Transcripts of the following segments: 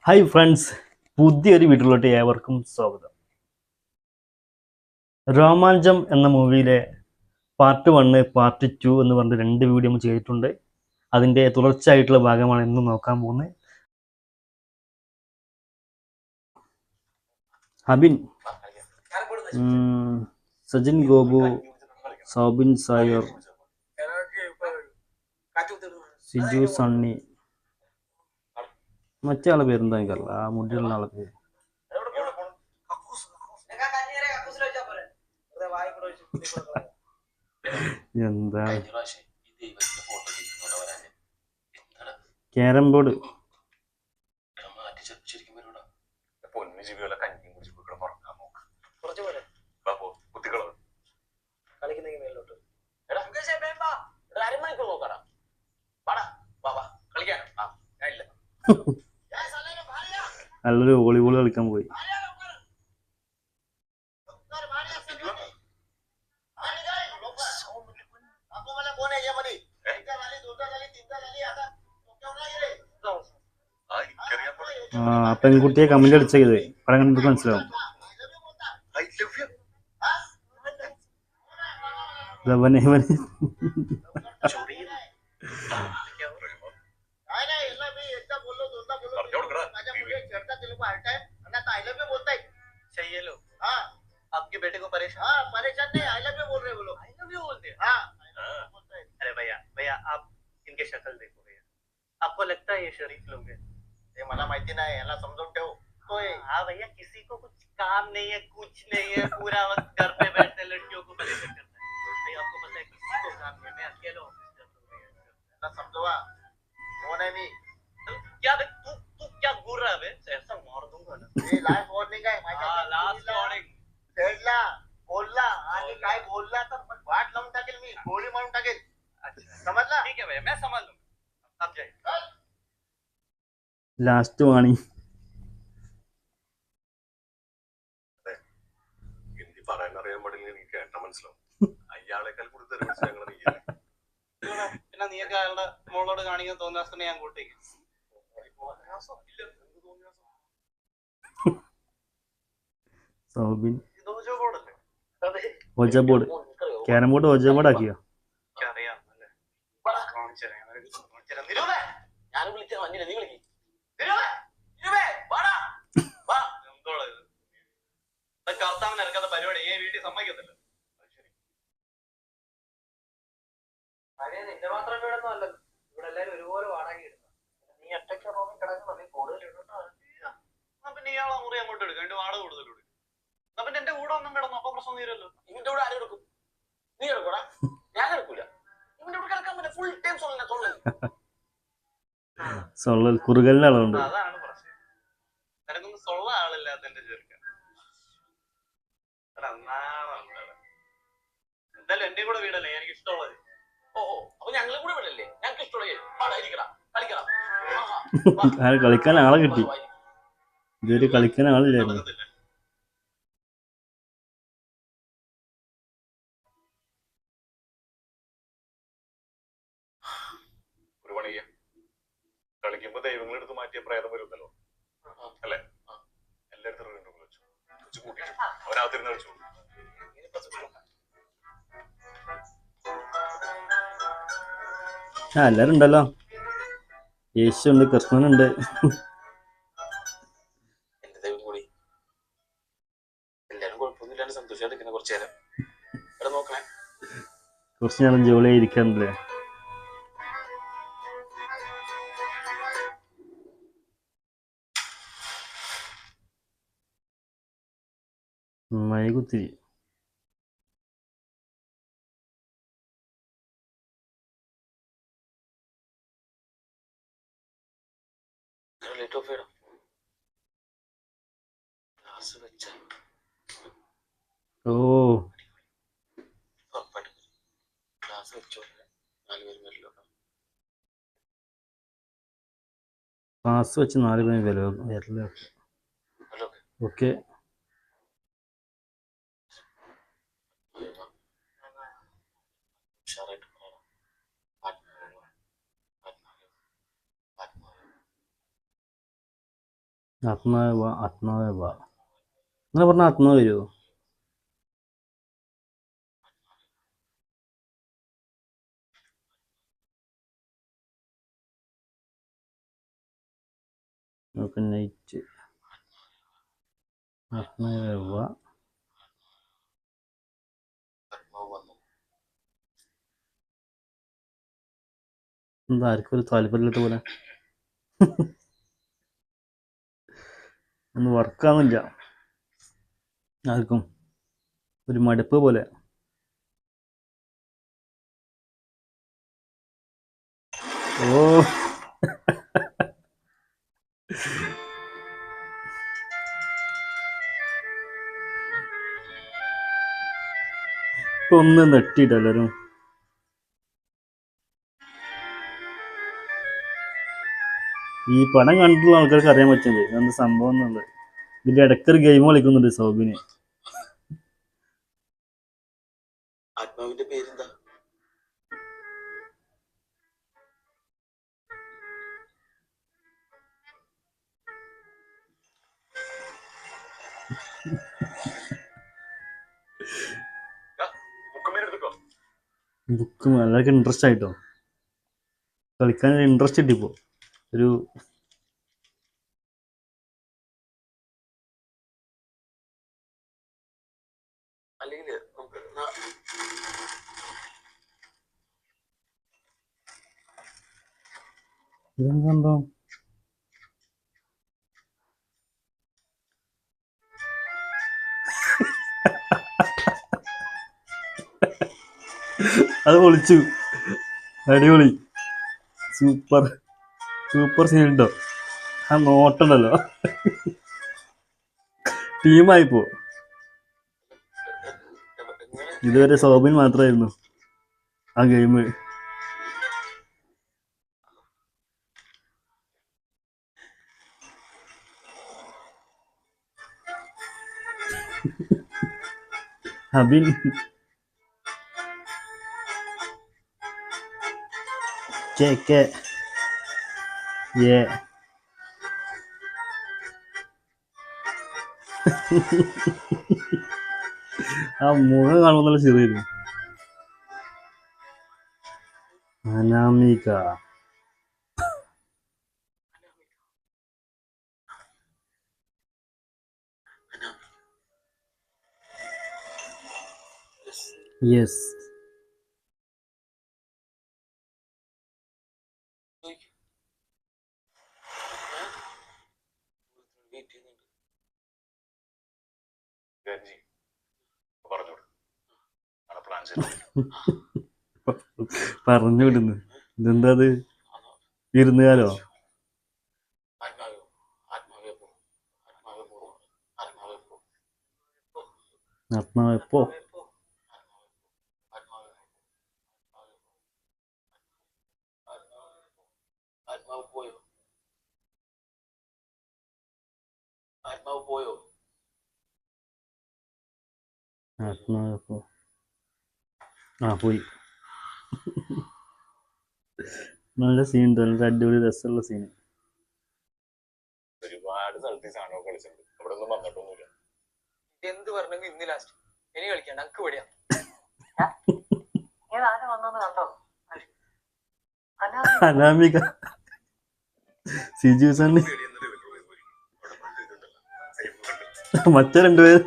Hi friends, പുതിയൊരു വീഡിയോയിലോട്ട് ഏവർക്കും സ്വാഗതം. രോമാഞ്ചം എന്ന മൂവിയിലെ പാർട്ട് 1, പാർട്ട് 2 എന്ന് പറഞ്ഞ് 2 വീഡിയോ നമ്മൾ ചെയ്തിട്ടുണ്ട്. അതിൻ്റെ തുടർച്ചയായിട്ടുള്ള ഭാഗമാണ് ഇന്ന് നോക്കാൻ പോകുന്നത്. ഹബിൻ, സജിൻ ഗോപു, സൗബിൻ സായർ, സിജു സണ്ണി, മറ്റേ ആളെ പേരെന്താ എനിക്കറിയില്ല, ആ മുടിയുള്ള ആളെ പേര് എന്താ, ക്യാരം ബോർഡ്, നല്ലൊരു വോളിബോൾ കളിക്കാൻ പോയി. പെൺകുട്ടിയെ കമന്റ് അടിച്ചത് പടം കണ്ടിട്ട് മനസ്സിലാവും. आपके बेटे को परेशान नहीं, आई लव यू बोल रहे बोलो, आई लव यू बोलते हैं। हाँ अरे भैया आप इनके शक्ल देखो भैया, आपको लगता है ये शरीफ लोग हैं? ये मला माहिती नाही, याला समजून ठेव. हाँ भैया, किसी को कुछ काम नहीं है, कुछ नहीं है, पूरा वक्त घर पे बैठते लड़कियों को परेशान करता है. भैया आपको पता है किसी को काम नहीं है, मैं अकेला ऑफिस जाता हूँ भैया. समझवा कौन है? क्या तू तू क्या घूर रहा है? ऐसा मार दूंगा ना. ये लास्ट वार्निंग है. हां लास्ट वार्निंग. सेडला बोलला आणि काय बोलला तर वाट लावून टाकेल, मी गोळी मारून टाकेल. अच्छा समझला? ठीक है भैया, मैं समझ लूंगा. अब जाइए. ലാസ്റ്റ് വാണി. ഹിന്ദി പറയാൻ അറിയാൻ പാടില്ല, എനിക്ക് കേട്ടാ മനസ്സിലാവും. അയാളെക്കാൾ കൂടുതൽ പിന്നെ നീയൊക്കെ അയാളുടെ മോളോട് കാണിക്കാൻ തോന്നാസനെ ഞാൻ കൂട്ടിക്ക്. Soubin, Ouija board, carrom board Ouija board ആക്കിയോ? ഞാൻ വിളിച്ച മഞ്ഞില്ല, നീ വിളിക്കും. കർത്താവിന് ഇറക്കാത്ത പരിപാടി ഈ വീട്ടിൽ സമ്മതിക്കത്തില്ല. നിന്റെ മാത്രം വീടൊന്നും അല്ലല്ലോ, ഇവിടെ എല്ലാരും ഒരുപോലെ വാടക ഇടുന്നു. നീ ഒറ്റയ്ക്ക് റൂമിൽ കിടക്കണം, നീ കൂടുതൽ ഇടണ്ട. പിന്നെ ഇയാളെ മുറി അങ്ങോട്ട് എടുക്കാം, എന്റെ വാടക കൂടുതൽ എടുക്കും. പിന്നെ എന്റെ കൂടെ ഒന്നും കിടന്നു, അപ്പൊ പ്രശ്നം തീരല്ലോ. ഇവന്റെ കൂടെ ആരും എടുക്കും? നീ എടുക്കൂടാ, ഞാൻ എടുക്കൂല. ഇവന്റെ കൂടെ കിടക്കാൻ പറ്റില്ല, ഫുൾ ടൈം സൊള്ളൽ കുറുകലിന്റെ ആളുണ്ട്. അതാണ് പ്രശ്നം, നിനക്കൊന്നും സൊള്ള ആളില്ലാത്തതിന്റെ ചെറുക്കൻ. എന്തായാലും എന്റെ കൂടെ വീടല്ലേ എനിക്ക് ഇഷ്ടമുള്ളത്. ഓഹോ, അപ്പൊ ഞങ്ങളെ കൂടെ വീടല്ലേ ഞങ്ങൾക്ക് ഇഷ്ടമുള്ളത്. കളിക്കാൻ ആളെ കിട്ടി, ഇതൊരു കളിക്കാൻ ആളില്ലായിരുന്നു. ഒരു പണിയ കളിക്കുമ്പോ ദൈവങ്ങളെടുത്ത് മാറ്റിയ പ്രേതം വരുന്നല്ലോ അല്ലെ? എല്ലായിടത്തും വെച്ചു കൂട്ടിച്ചു അവനകത്തിരുന്ന് കളിച്ചു. എല്ലാരും ഉണ്ടല്ലോ, യേശു ഉണ്ട്, കൃഷ്ണനുണ്ട്. എല്ലാരും കുഴപ്പമൊന്നുമില്ലാണ്ട് സന്തോഷമായിട്ടിരിക്കുന്ന കുറച്ചു നേരം ഇവിടെ നോക്കണേ. കുറച്ച് നേരം ജോലിയായി ഇരിക്കാറില്ലേ? മയകുത്തിരി, ഓ ക്ലാസ് വെച്ച് 4 പേര് വരില്ല. ഓക്കെ. ആത്മാവേ വാ ആത്മാവേ വാ അങ്ങനെ പറഞ്ഞാൽ ആത്മാവ് വരുമോ? നമുക്ക് നൈറ്റ് ആത്മാവേ വാ. ആത്മാവ് വന്നു. എന്താ ആർക്കും ഒരു താല്പര്യമില്ലാത്ത പോലെ ഒന്നും വർക്കാവുന്നില്ല ആർക്കും, ഒരു മടുപ്പ് പോലെ. ഓ ഇപ്പൊ ഒന്ന് നെട്ടിട്ട് എല്ലാരും. ഈ പടം കണ്ടിട്ടുള്ള ആൾക്കാർക്ക് അറിയാൻ പറ്റുന്നത് എന്താ സംഭവം എന്നുള്ളത്. ഇതിന്റെ ഇടയ്ക്കൊരു ഗെയിം കളിക്കുന്നുണ്ട് സൗബിന്. ആത്മാവിന്റെ പേരെന്താ? ബുക്ക് എല്ലാവർക്കും ഇൻട്രസ്റ്റ് ആയിട്ടോ, കളിക്കാൻ ഇൻട്രസ്റ്റ് കിട്ടിപ്പോ. ഒരു അല്ലെങ്കിൽ ഇതെന്താ സംഭവം? അത് പൊളിച്ചു, അടിപൊളി, സൂപ്പർ സൂപ്പർ സീൻ ഉണ്ടോ? ആ നോട്ടുണ്ടല്ലോ, ടീമായിപ്പോ. ഇതുവരെ സോബിൻ മാത്രമായിരുന്നു ആ ഗെയിം. അബിൻ കെ ഏ ആ മുഖം കാണുമ്പോൾ നല്ല ചെറിയായിരുന്നു. അനാമിക യെസ്. പറഞ്ഞു വിടുന്നു. ഇതെന്താ അത്, ഇരുന്നുകാലോ? ആത്മാവ് എപ്പോ? ആത്മാവ് എപ്പോ? ആ പോയി. നല്ല സീൻ ഉണ്ട്, നല്ല അടിപൊളി രസമുള്ള സീൻ. ഒരുപാട് സ്ഥലത്ത് ഈ സാധനം കളിച്ചിട്ടുണ്ട്, അവിടെ ഒന്നും വന്നിട്ടൊന്നുമില്ല. എന്ത് പറഞ്ഞെങ്കിൽ ഇന്ന് ലാസ്റ്റ് ഇനി കളിക്കണ്ട, അനക്ക് പേടിയാ. അനാമിക സിജു സണ്ണി മറ്റേ രണ്ടുപേര്.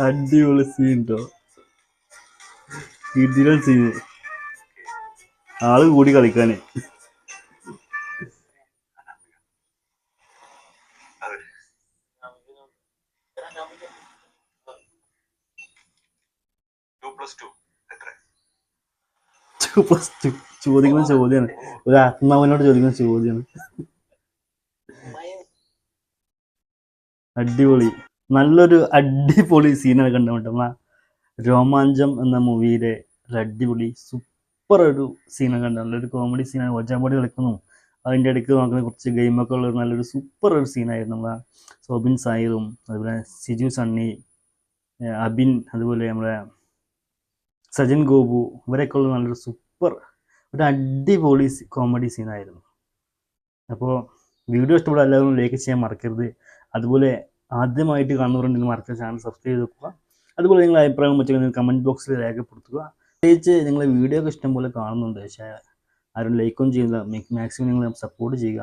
അടിപൊളി സീൻ കേട്ടോ, ഇതിലെ സീന്, ആള് കൂടി കളിക്കാന്. ചോദിക്കുന്ന ചോദ്യമാണ്, ഒരു ആത്മാവിനോട് ചോദിക്കുന്ന ചോദ്യമാണ്. അടിപൊളി, നല്ലൊരു അടിപൊളി സീനാണ് കണ്ടുകൊണ്ട്. നമ്മളെ രോമാഞ്ചം എന്ന മൂവിയിലെ ഒരു അടിപൊളി സൂപ്പർ ഒരു സീനാണ് കണ്ടത്. നല്ലൊരു കോമഡി സീനാണ്, ഒജാമ്പൊടി കളിക്കുന്നു, അതിൻ്റെ ഇടയ്ക്ക് നോക്കുന്ന കുറച്ച് ഗെയിമൊക്കെ ഉള്ള നല്ലൊരു സൂപ്പർ ഒരു സീനായിരുന്നു. നമ്മളെ സോബിൻ സായിറും അതുപോലെ സിജു സണ്ണി, അബിൻ, അതുപോലെ നമ്മളെ സജൻ ഗോപു, ഇവരൊക്കെ ഉള്ള നല്ലൊരു സൂപ്പർ ഒരു അടിപൊളി കോമഡി സീനായിരുന്നു. അപ്പോൾ വീഡിയോ ഇഷ്ടപ്പെടാൻ എല്ലാവരും ലൈക്ക് ചെയ്യാൻ മറക്കരുത്. അതുപോലെ ആദ്യമായിട്ട് കാണുന്നവരുണ്ടെങ്കിൽ മറക്കാതെ ചാനൽ സബ്സ്ക്രൈബ് ചെയ്ത് വെക്കുക. അതുപോലെ നിങ്ങളുടെ അഭിപ്രായം മറ്റു കമൻറ്റ് ബോക്സിൽ രേഖപ്പെടുത്തുക. പ്രത്യേകിച്ച് നിങ്ങൾ വീഡിയോ ഒക്കെ ഇഷ്ടം പോലെ കാണുന്നുണ്ട്, പക്ഷേ ആരും ലൈക്കൊന്നും ചെയ്യുന്നില്ല. മാക്സിമം നിങ്ങൾ സപ്പോർട്ട് ചെയ്യുക.